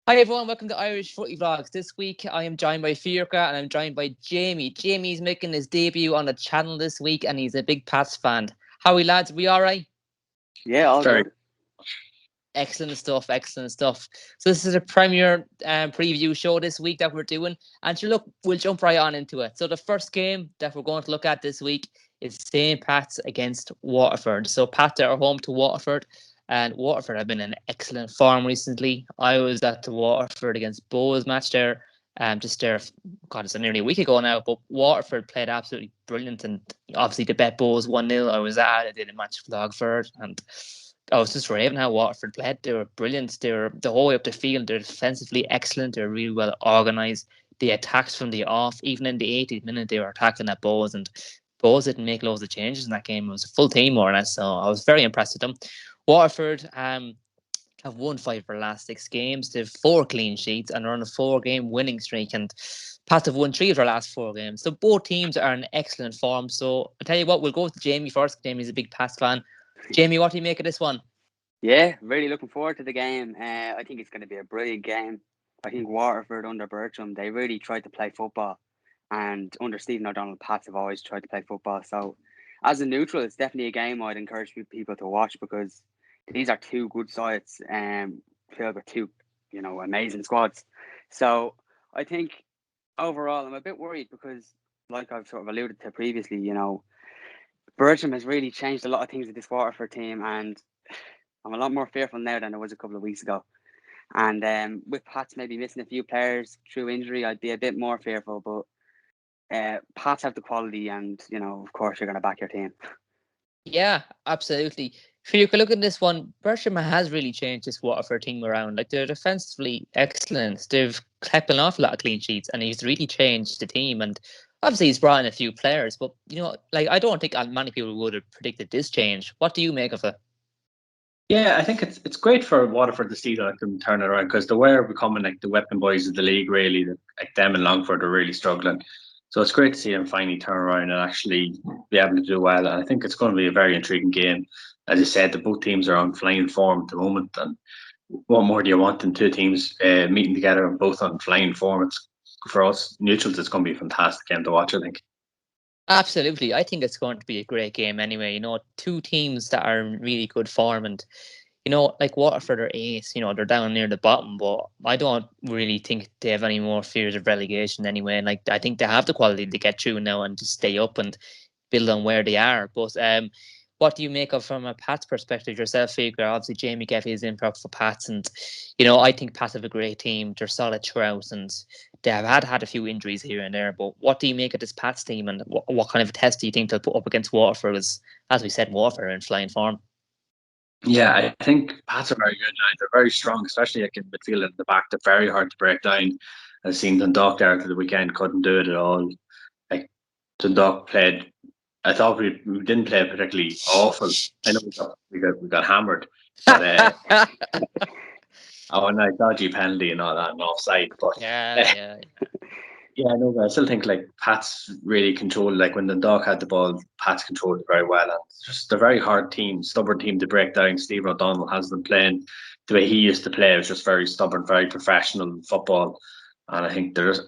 Hi everyone, welcome to Irish Footy Vlogs. This week I am joined by Fiachra and I'm joined by Jamie. Jamie's making his debut on the channel this week and he's a big Pats fan. How are we lads? We alright? Yeah, all good. Excellent stuff, excellent stuff. So this is a premiere preview show this week that we're doing. And sure, look, we'll jump right on into it. So the first game that we're going to look at this week is St. Pat's against Waterford. So Pats are home to Waterford. And Waterford have been in excellent form recently. I was at the Waterford against Bohs match there, just there, God, it's nearly a week ago now. But Waterford played absolutely brilliant, and obviously they bet Bohs 1-0. I was at it, I did a match with Longford, and I was just raving how Waterford played. They were brilliant. They were the whole way up the field. They're defensively excellent. They're really well organised. They attacked from the off. Even in the 80th minute, they were attacking at Bohs, and Bohs didn't make loads of changes in that game. It was a full team more or less, so I was very impressed with them. Waterford have won 5 of their last 6 games. They've 4 clean sheets and are on a 4-game winning streak. And Pats have won 3 of their last 4 games. So both teams are in excellent form. So I'll tell you what, we'll go with Jamie first. Jamie's a big Pats fan. Jamie, what do you make of this one? Yeah, really looking forward to the game. I think it's going to be a brilliant game. I think Waterford under Bertram, they really tried to play football. And under Stephen O'Donnell, Pats have always tried to play football. So as a neutral, it's definitely a game I'd encourage people to watch because these are 2 good sides filled with 2, amazing squads. So I think overall, I'm a bit worried because, like I've sort of alluded to previously, Bertram has really changed a lot of things with this Waterford team, and I'm a lot more fearful now than I was a couple of weeks ago. And with Pats maybe missing a few players through injury, I'd be a bit more fearful. But Pats have the quality, and of course, you're going to back your team. Yeah, absolutely. If you could look at this one, Bertram has really changed this Waterford team around. Like, they're defensively excellent. They've kept an awful lot of clean sheets, and he's really changed the team. And obviously, he's brought in a few players, but I don't think many people would have predicted this change. What do you make of it? Yeah, I think it's great for Waterford to see that them turn it around because they were becoming like the weapon boys of the league, really. Like them and Longford are really struggling. So it's great to see them finally turn around and actually be able to do well. And I think it's going to be a very intriguing game. As I said, the both teams are on flying form at the moment. And what more do you want than 2 teams meeting together and both on flying form? It's, for us neutrals, it's going to be a fantastic game to watch, I think. Absolutely. I think it's going to be a great game anyway. 2 teams that are in really good form, and like Waterford are 8, they're down near the bottom, but I don't really think they have any more fears of relegation anyway. And like, I think they have the quality to get through now and to stay up and build on where they are. But what do you make of from a Pats perspective yourself, Fiachra? Obviously, Jamie gave his input for Pats, and I think Pats have a great team. They're solid throughout, and they have had a few injuries here and there. But what do you make of this Pats team, and what kind of a test do you think they'll put up against Waterford? As we said, Waterford are in flying form. Yeah, I think Pats are very good now. They're very strong, especially like in midfield and the back. They're very hard to break down. I've seen Dundalk there after the weekend, couldn't do it at all. Like Dundalk played, I thought we didn't play particularly awful. I know we got hammered, but and a dodgy penalty and all that and offside. But yeah. yeah, no, but I still think like Pats really controlled. Like when the dog had the ball, Pats controlled it very well. And it's just a very hard team, stubborn team to break down. Steve O'Donnell has them playing the way he used to play. It was just very stubborn, very professional football. And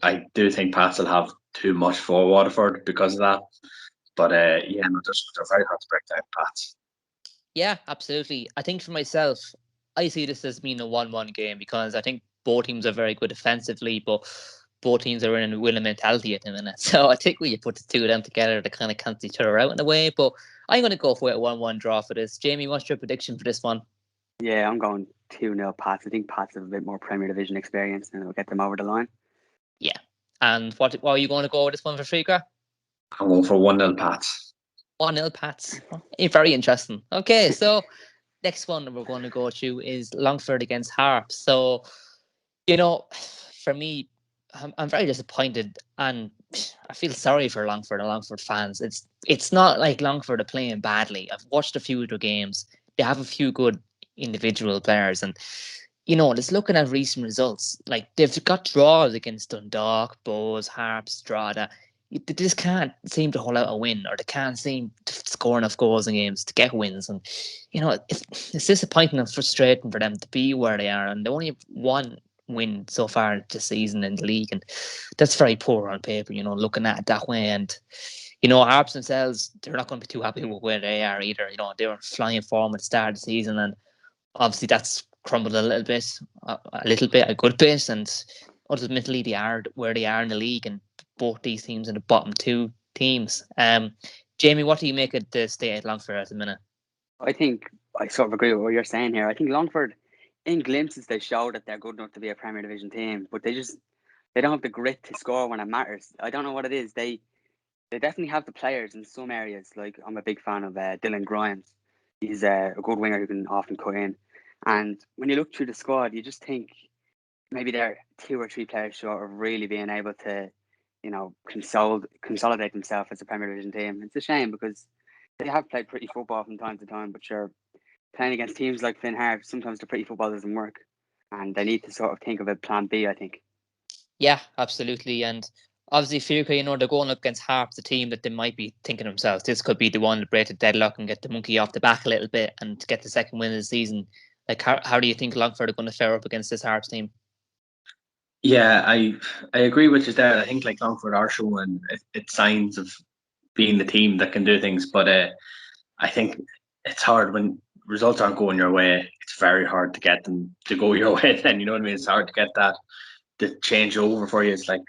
I do think Pats will have too much for Waterford because of that. But yeah, no, they're very hard to break down, Pats. Yeah, absolutely. I think for myself, I see this as being a 1-1 game because I think both teams are very good defensively, but both teams are in a winning mentality at the minute. So I think when you put the 2 of them together, they kind of cancel each other out in a way. But I'm going to go for a 1-1 draw for this. Jamie, what's your prediction for this one? Yeah, I'm going 2-0 Pats. I think Pats have a bit more Premier Division experience and it'll get them over the line. Yeah. And what are you going to go with this one for Fiachra? I'm going for 1-0 Pats. 1-0 Pats. Very interesting. Okay, so next one we're going to go to is Longford against Harps. So, for me, I'm very disappointed, and I feel sorry for Longford and Longford fans. It's not like Longford are playing badly. I've watched a few of their games. They have a few good individual players, and just looking at recent results, like they've got draws against Dundalk, Bohs, Harps, Drogheda. They just can't seem to hold out a win, or they can't seem to score enough goals in games to get wins. And it's disappointing and frustrating for them to be where they are, and they only have win so far this season in the league, and that's very poor on paper, looking at it that way. And Harps themselves, they're not going to be too happy with where they are either. They were flying form at the start of the season, and obviously that's crumbled a little bit, a good bit, and ultimately they are where they are in the league, and both these teams are the bottom two teams. Jamie, what do you make of the state at Longford at the minute? I think I sort of agree with what you're saying here. I think Longford, in glimpses, they show that they're good enough to be a Premier Division team, but they don't have the grit to score when it matters. I don't know what it is. They definitely have the players in some areas. Like, I'm a big fan of Dylan Grimes. He's a good winger who can often cut in. And when you look through the squad, you just think maybe they're 2 or 3 players short of really being able to, consolidate themselves as a Premier Division team. It's a shame because they have played pretty football from time to time, but sure, playing against teams like Finn Harps, sometimes the pretty football doesn't work. And they need to sort of think of a plan B, I think. Yeah, absolutely. And obviously, Fiachra, they're going up against Harps, the team that they might be thinking to themselves, this could be the one to break the deadlock and get the monkey off the back a little bit and get the second win of the season. Like, how do you think Longford are going to fare up against this Harps team? Yeah, I agree with you there. I think like Longford are showing it signs of being the team that can do things, but I think it's hard when results aren't going your way. It's very hard to get them to go your way. Then you know what I mean. It's hard to get that to change over for you. It's like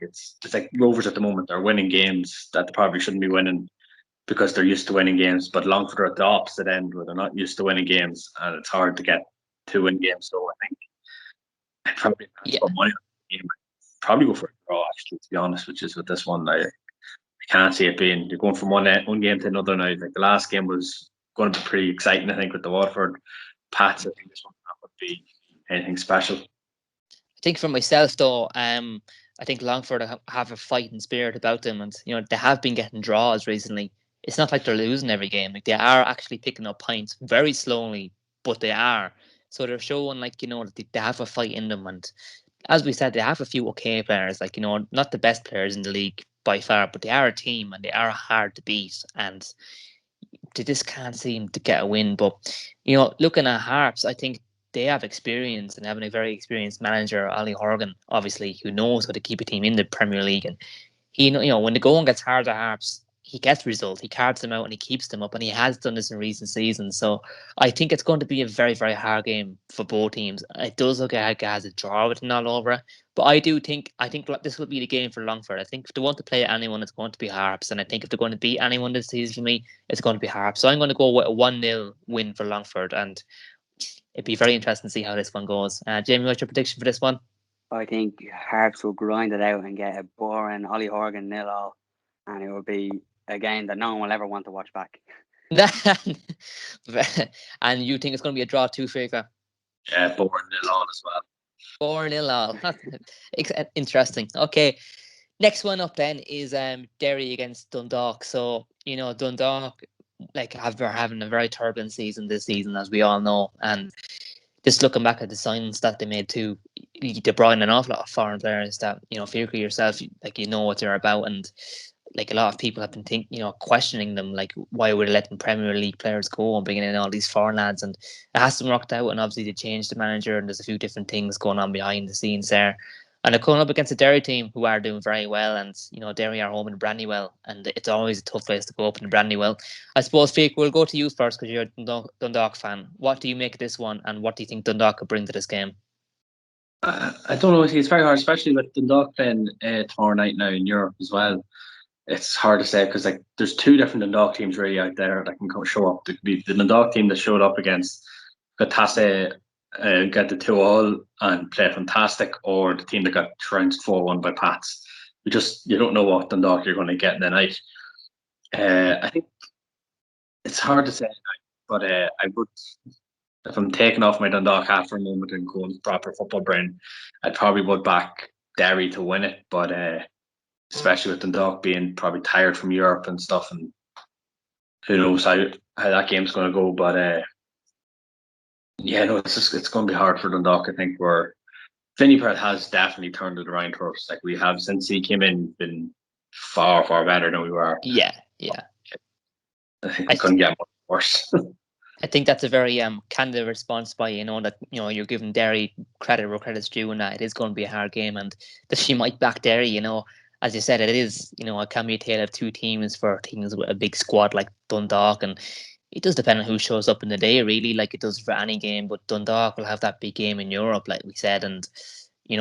Rovers at the moment. They're winning games that they probably shouldn't be winning because they're used to winning games. But Longford are at the opposite end where they're not used to winning games, and it's hard to get to win games. So I think I probably put money on the game. Probably go for a draw, actually, to be honest, which is with this one. I can't see it being, you're going from one game to another now. Like the last game was going to be pretty exciting, I think, with the Waterford Pats. I think this one would be anything special. I think for myself, though, I think Longford have a fighting spirit about them, and they have been getting draws recently. It's not like they're losing every game; like they are actually picking up points very slowly, but they are. So they're showing that they have a fight in them, and as we said, they have a few okay players, not the best players in the league by far, but they are a team and they are hard to beat, and they just can't seem to get a win. But looking at Harps, I think they have experience and having a very experienced manager, Ali Horgan, obviously, who knows how to keep a team in the Premier League. And he, when the going gets hard at Harps, he gets results. He carves them out and he keeps them up, and he has done this in recent seasons. So I think it's going to be a very, very hard game for both teams. It does look like it has a draw with it all over it. But I think this will be the game for Longford. I think if they want to play anyone, it's going to be Harps. And I think if they're going to beat anyone this season for me, it's going to be Harps. So I'm going to go with a 1-0 win for Longford. And it'd be very interesting to see how this one goes. Jamie, what's your prediction for this one? I think Harps will grind it out and get a boring Ollie Horgan 0-0, and it will be a game that no one will ever want to watch back. And you think it's going to be a draw too, Fiachra? Yeah, boring 0-0 as well. 4-0 all. Interesting. Okay. Next one up then is Derry against Dundalk. So, Dundalk are having a very turbulent season this season, as we all know. And just looking back at the signings that they made too, they brought in an awful lot of foreign players that, Fiachra yourself, what they're about. And a lot of people have been questioning them, why we're letting Premier League players go and bringing in all these foreign lads, and it hasn't worked out. And obviously they changed the manager, and there's a few different things going on behind the scenes there. And they're coming up against a Derry team who are doing very well, and Derry are home in Brandywell, and it's always a tough place to go up in Brandywell. I suppose, Fiachra, we'll go to you first because you're a Dundalk fan. What do you make of this one, and what do you think Dundalk could bring to this game? I don't know. It's very hard, especially with Dundalk playing tomorrow night now in Europe as well. It's hard to say because there's 2 different Dundalk teams really out there that can show up. There could be the Dundalk team that showed up against Taaffe, get the 2-2 and play fantastic, or the team that got trounced 4-1 by Pats. You don't know what Dundalk you're going to get in the night. I think it's hard to say, but I would, if I'm taking off my Dundalk hat for a moment and going proper football brain, I probably would back Derry to win it, but especially with Dundalk being probably tired from Europe and stuff, and who knows how that game's going to go. But it's going to be hard for Dundalk. I think where Finney has definitely turned it around for us. We have, since he came in, been far, far better than we were. Yeah. I think we couldn't get much worse. I think that's a very candid response by that you're giving Derry credit where credit's due, and that it is going to be a hard game, and that she might back Derry. As you said, it is it can be a tale of two teams for teams with a big squad like Dundalk, and it does depend on who shows up in the day, really, like it does for any game. But Dundalk will have that big game in Europe, like we said, and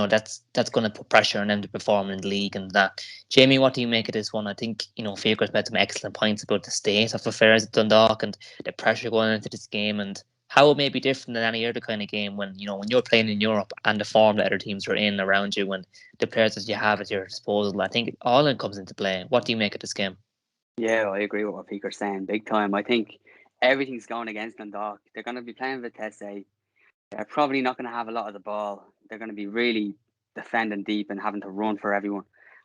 that's going to put pressure on them to perform in the league and that. Jamie, what do you make of this one? I think Fiachra's made some excellent points about the state of affairs at Dundalk and the pressure going into this game and how it may be different than any other kind of game when when you're playing in Europe and the form that other teams are in around you and the players that you have at your disposal. I think all of it comes into play. What do you make of this game? Yeah, I agree with what Peter's saying, big time. I think everything's going against Dundalk. They're going to be playing Vitesse. They're probably not going to have a lot of the ball. They're going to be really defending deep and having to run for everyone.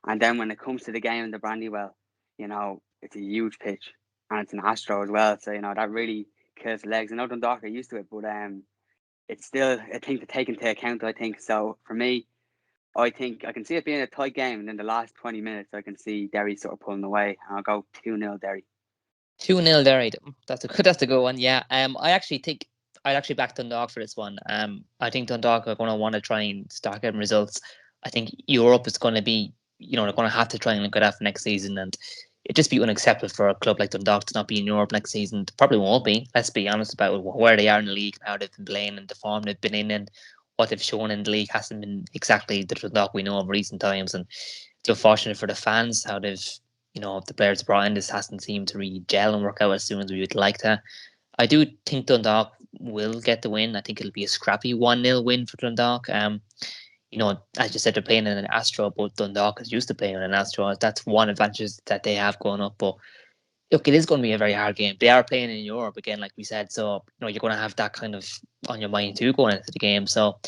And then when it comes to the game in the Brandywell, it's a huge pitch and it's an Astro as well. So, that really kills the legs. I know Dundalk are used to it, but it's still a thing to take into account, I think. So for me, I think I can see it being a tight game. And in the last 20 minutes, I can see Derry sort of pulling away. And I'll go 2-0 Derry. 2-0 Derry. That's a good one. Yeah. I actually think I'd actually back Dundalk for this one. I think Dundalk are going to want to try and start getting results. I think Europe is going to be, they're going to have to try and look at that for next season, and it'd just be unacceptable for a club like Dundalk to not be in Europe next season. It probably won't be. Let's be honest about where they are in the league, how they've been playing, and the form they've been in, and what they've shown in the league hasn't been exactly the Dundalk we know of recent times. And it's unfortunate for the fans how they've the players brought in, this hasn't seemed to really gel and work out as soon as we would like to. I do think Dundalk will get the win. I think it'll be a scrappy 1-0 win for Dundalk. As you said, they're playing in an Astro, but Dundalk is used to playing in an Astro. That's one advantage that they have going up. But look, it is going to be a very hard game. They are playing in Europe again, like we said. So, you're going to have that kind of on your mind too going into the game. So,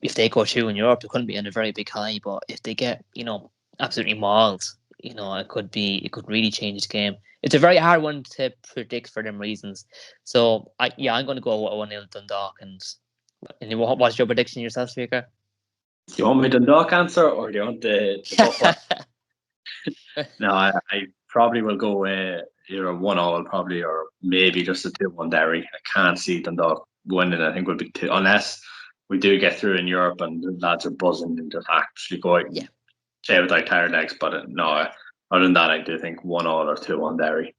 if they go through in Europe, they couldn't be on a very big high. But if they get, absolutely mauled, it could really change the game. It's a very hard one to predict for them reasons. So, I'm going to go 1-0 Dundalk. And what's your prediction yourself, Speaker? Do you want me to Dundalk answer or do you want the tough one? No, I probably will go either 1-1 probably or maybe just a 2-1 Derry. I can't see Dundalk winning. I think we'll be unless we do get through in Europe and the lads are buzzing and just actually go out and play with our tired legs. But no, other than that, I do think 1-1 or 2-1 Derry.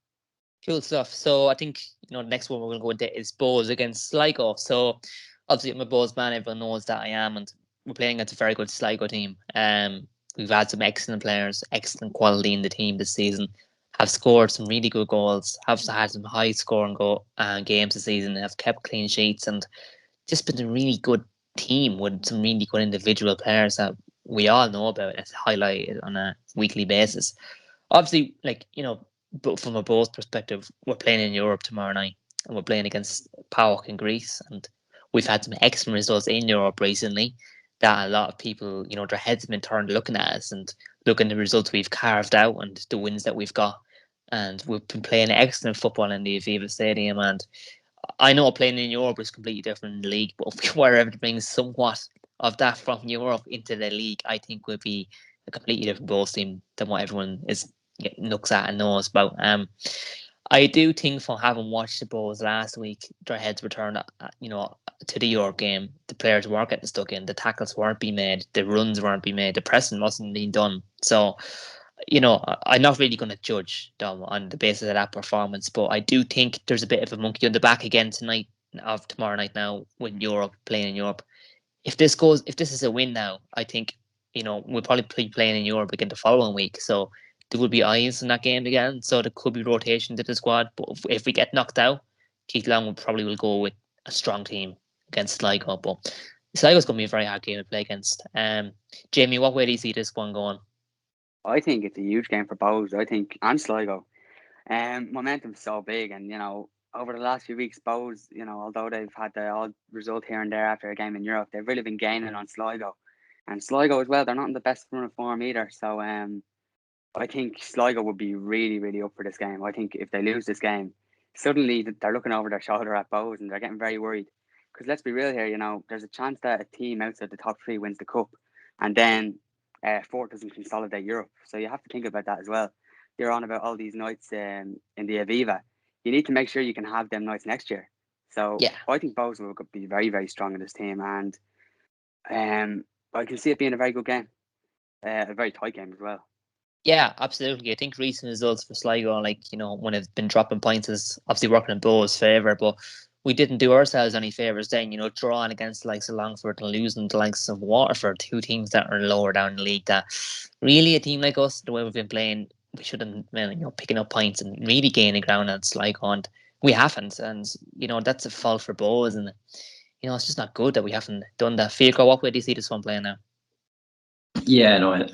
Cool stuff. So I think the next one we're going to go into is Bohs against Sligo. So obviously I'm a Bohs man. Everyone knows that I am, and we're playing against a very good Sligo team. We've had some excellent players, excellent quality in the team this season. Have scored some really good goals. Have had some high scoring games this season. Have kept clean sheets and just been a really good team with some really good individual players that we all know about and highlighted on a weekly basis. Obviously, but from a Bohs perspective, we're playing in Europe tomorrow night and we're playing against PAOK in Greece, and we've had some excellent results in Europe recently that a lot of people, their heads have been turned looking at us and looking at the results we've carved out and the wins that we've got. And we've been playing excellent football in the Aviva Stadium, and I know playing in Europe is completely different in the league, but if we were able to bring somewhat of that from Europe into the league, I think would be a completely different Bohs team than what everyone is looks at and knows about. I do think from having watched the Bohs last week, their heads were turned, to the Europe game. The players weren't getting stuck in, the tackles weren't being made, the runs weren't being made, the pressing wasn't being done. So, I'm not really going to judge them on the basis of that performance, but I do think there's a bit of a monkey on the back again tomorrow night now with Europe playing in Europe. If this is a win now, I think we'll probably be playing in Europe again the following week. So there will be eyes in that game again. So there could be rotation to the squad. But if we get knocked out, Keith Long will go with a strong team against Sligo. But Sligo's going to be a very hard game to play against. Jamie, what way do you see this one going? I think it's a huge game for Bohs. I think, and Sligo. Momentum's so big, and over the last few weeks, Bohs, although they've had the odd result here and there after a game in Europe, they've really been gaining on Sligo, and Sligo as well. They're not in the best run of form either. So I think Sligo would be really, really up for this game. I think if they lose this game, suddenly they're looking over their shoulder at Bohs and they're getting very worried. Because let's be real here, there's a chance that a team outside the top three wins the cup, and then fourth doesn't consolidate Europe. So you have to think about that as well. You're on about all these nights in the Aviva. You need to make sure you can have them nights next year. So Yeah. I think Bohs will be very, very strong in this team, and I can see it being a very good game, a very tight game as well. Yeah, absolutely. I think recent results for Sligo, when it's been dropping points, is obviously working in Bohs' favour, but we didn't do ourselves any favours then, drawing against the likes of Longford and losing to the likes of Waterford, two teams that are lower down the league. That really, a team like us, the way we've been playing, we should have been picking up points and really gaining ground at Sligo, and we haven't. And, that's a fault for Bohs, and, it's just not good that we haven't done that. Fiachra, what way do you see this one playing now? Yeah, no,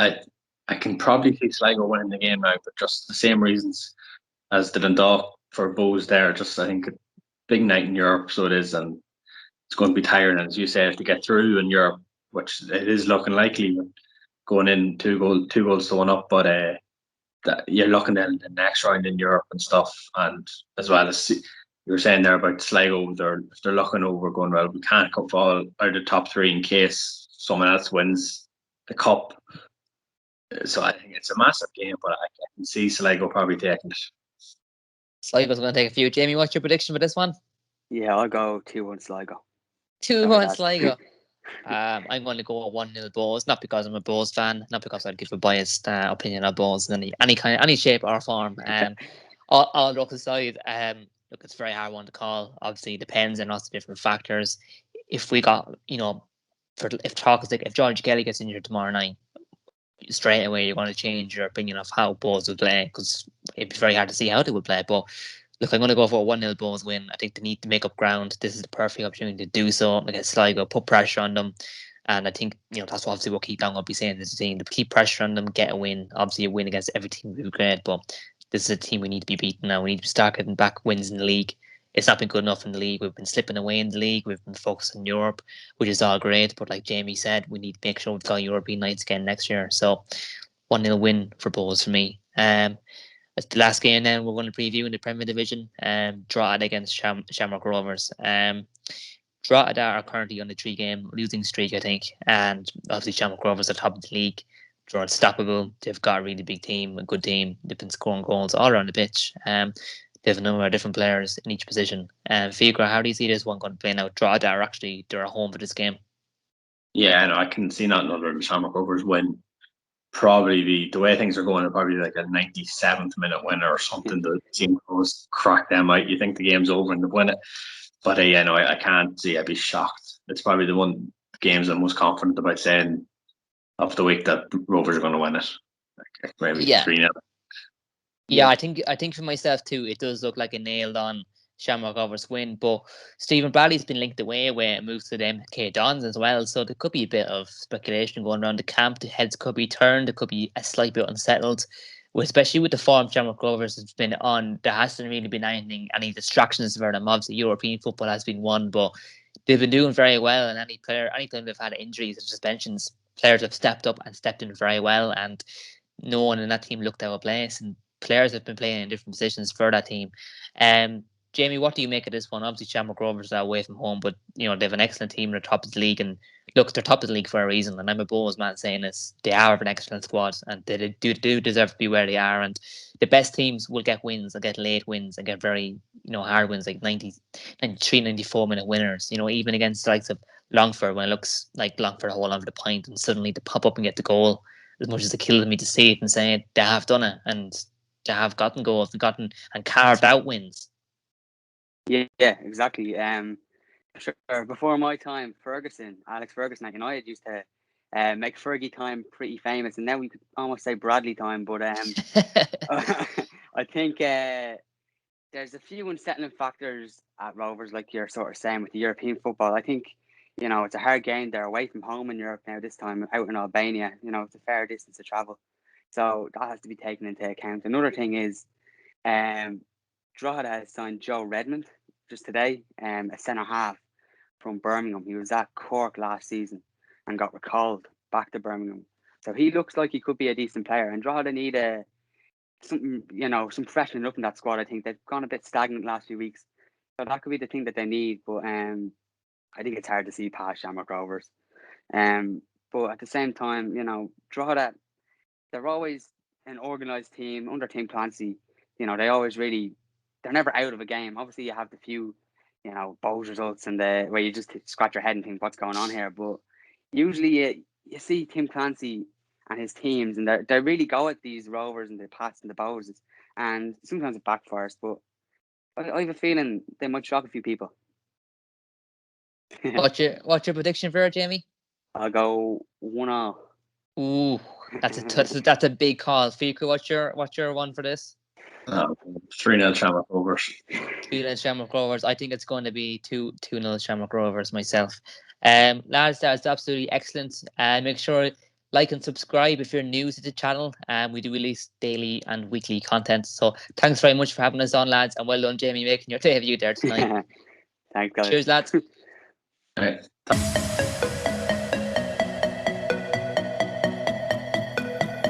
I can probably see Sligo winning the game now, but just the same reasons as the Dundalk for Bohs there. Just I think a big night in Europe, so it is, and it's going to be tiring. And as you say, to get through in Europe, which it is looking likely, going in two goals to one up, but that you're looking at the next round in Europe and stuff, and as well as you were saying there about Sligo, they're looking over, going, well, we can't fall out of the top three in case someone else wins the cup. So I think it's a massive game, but I can see Sligo probably taking it. Sligo's going to take a few. Jamie, what's your prediction for this one? Yeah, I'll go 2-1 Sligo. 2-1 Sligo. I'm going to go 1-0 Bohs, not because I'm a Bohs fan, not because I'd give a biased opinion of Bohs in any shape or form. All jokes aside, look, it's a very hard one to call. Obviously, it depends on lots of different factors. If we got, if George Kelly gets injured tomorrow night, straight away you're going to change your opinion of how Bohs will play, because it'd be very hard to see how they would play. But look, I'm going to go for a 1-0 Bohs win. I think they need to make up ground. This is the perfect opportunity to do so against Sligo, put pressure on them. And I think, that's obviously what Keith Long will be saying to the team. To keep pressure on them, get a win. Obviously, a win against every team would be great, but this is a team we need to be beaten now. We need to start getting back wins in the league. It's not been good enough in the league. We've been slipping away in the league. We've been focused on Europe, which is all great. But like Jamie said, we need to make sure we've got European nights again next year. So 1-0 win for Bohs for me. It's the last game then we're going to preview in the Premier Division. Drogheda against Shamrock Rovers. Drogheda are currently on the 3-game losing streak, I think. And obviously Shamrock Rovers are top of the league. They're unstoppable. They've got a really big team, a good team. They've been scoring goals all around the pitch. They have a number of different players in each position. Fiachra, how do you see this one going to play now? Drogheda are actually, they're at home for this game. Yeah, no, I can see nothing other than Shamrock Rovers win. Probably the way things are going, probably like a 97th minute winner or something. The team goes crack them out. You think the game's over and they win it, but no, I can't see. I'd be shocked. It's probably the one games I'm most confident about saying of the week that Rovers are going to win it. Like maybe 3-0. Yeah, I think for myself too, it does look like a nailed on Shamrock Rovers win. But Stephen Bradley's been linked away where it moves to the MK Dons as well. So there could be a bit of speculation going around the camp. The heads could be turned. It could be a slight bit unsettled. Especially with the form Shamrock Rovers has been on, there hasn't really been any distractions for them. Obviously, European football has been won, but they've been doing very well. And anytime they've had injuries or suspensions, players have stepped up and stepped in very well. And no one in that team looked out of place. And players have been playing in different positions for that team. Jamie, what do you make of this one? Obviously, Shamrock Rovers are away from home, but they have an excellent team. They're top of the league, and look, they're top of the league for a reason. And I'm a Bohs man saying this: they are an excellent squad, and they do deserve to be where they are. And the best teams will get wins, and get late wins, and get very hard wins, like 93, 94-minute winners. Even against the likes of Longford, when it looks like Longford hold on for the point, and suddenly they pop up and get the goal. As much as it kills me to see it and say it, they have done it, and they have gotten goals and carved out wins. Yeah, exactly. Sure. Before my time, Alex Ferguson at United used to make Fergie time pretty famous, and now we could almost say Bradley time. But I think there's a few unsettling factors at Rovers, like you're sort of saying with the European football. I think it's a hard game. They're away from home in Europe now. This time out in Albania, it's a fair distance to travel, so that has to be taken into account. Another thing is, Drogheda has signed Joe Redmond just today, a centre half from Birmingham. He was at Cork last season and got recalled back to Birmingham. So he looks like he could be a decent player. And Drogheda need some freshening up in that squad. I think they've gone a bit stagnant last few weeks. So that could be the thing that they need. But I think it's hard to see past Shamrock Rovers. But at the same time, Drogheda, they're always an organised team under Team Clancy. They're never out of a game. Obviously, you have the few bold results and where you just scratch your head and think what's going on here. But usually you see Tim Clancy and his teams, and they really go at these Rovers and the Pats and the Bows, and sometimes it backfires. But I have a feeling they might shock a few people. What's your prediction for it, Jamie? I'll go 1-0. Ooh, that's a big call. Fiachra, what's your one for this? 3-0 Shamrock Rovers. 2-0 Shamrock Rovers. I think it's going to be 2-0 Shamrock Rovers myself. Lads, that's absolutely excellent. Make sure like and subscribe if you're new to the channel. We do release daily and weekly content. So thanks very much for having us on, lads, and well done, Jamie, making your debut there tonight. Thanks, guys. Cheers, lads. Right.